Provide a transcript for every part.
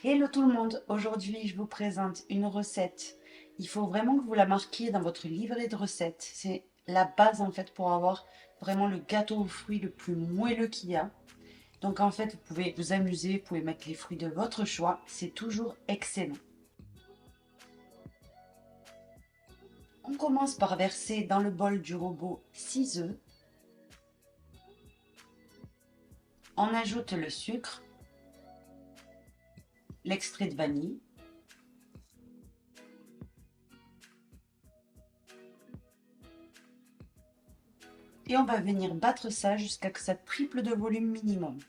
Hello tout le monde, aujourd'hui je vous présente une recette. Il faut vraiment que vous la marquiez dans votre livret de recettes. C'est la base en fait pour avoir vraiment le gâteau aux fruits le plus moelleux qu'il y a. Donc en fait vous pouvez vous amuser, vous pouvez mettre les fruits de votre choix, c'est toujours excellent. On commence par verser dans le bol du robot 6 œufs. On ajoute le sucre, l'extrait de vanille. Et on va venir battre ça jusqu'à ce que ça triple de volume minimum.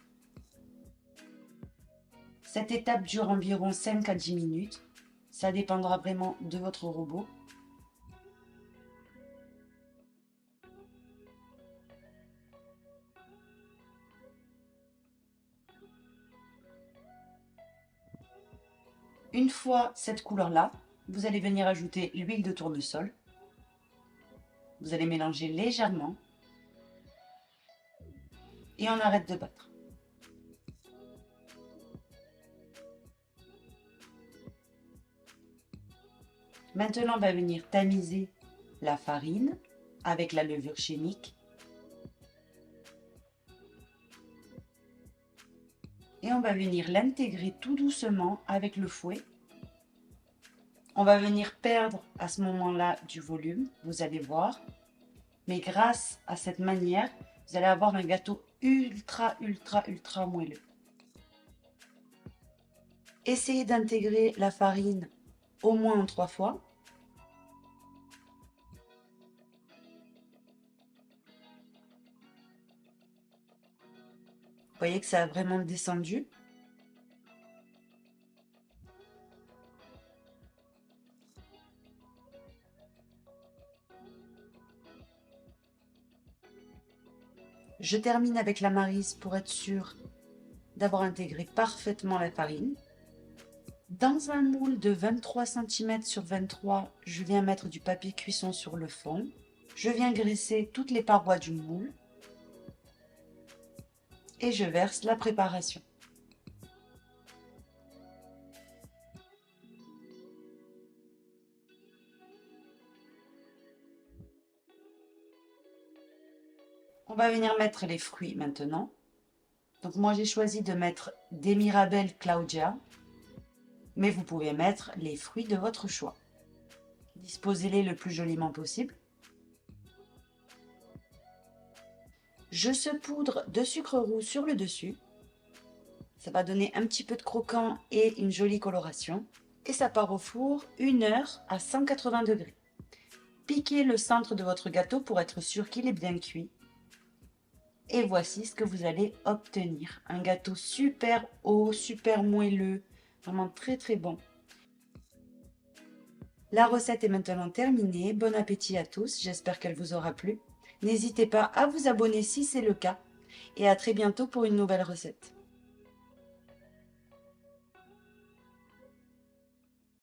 Cette étape dure environ 5 à 10 minutes. Ça dépendra vraiment de votre robot. Une fois cette couleur-là, vous allez venir ajouter l'huile de tournesol. Vous allez mélanger légèrement. Et on arrête de battre. Maintenant, on va venir tamiser la farine avec la levure chimique. Et on va venir l'intégrer tout doucement avec le fouet. On va venir perdre à ce moment-là du volume, vous allez voir. Mais grâce à cette manière, vous allez avoir un gâteau ultra moelleux. Essayez d'intégrer la farine au moins en 3 fois. Vous voyez que ça a vraiment descendu. Je termine avec la maryse pour être sûre d'avoir intégré parfaitement la farine. Dans un moule de 23 cm sur 23, je viens mettre du papier cuisson sur le fond. Je viens graisser toutes les parois du moule. Et je verse la préparation. On va venir mettre les fruits maintenant. Donc moi j'ai choisi de mettre des Mirabelle Claudia, mais vous pouvez mettre les fruits de votre choix. Disposez-les le plus joliment possible. Je saupoudre de sucre roux sur le dessus. Ça va donner un petit peu de croquant et une jolie coloration. Et ça part au four 1 heure à 180 degrés. Piquez le centre de votre gâteau pour être sûr qu'il est bien cuit. Et voici ce que vous allez obtenir. Un gâteau super haut, super moelleux, vraiment très bon. La recette est maintenant terminée. Bon appétit à tous, j'espère qu'elle vous aura plu. N'hésitez pas à vous abonner si c'est le cas. Et à très bientôt pour une nouvelle recette.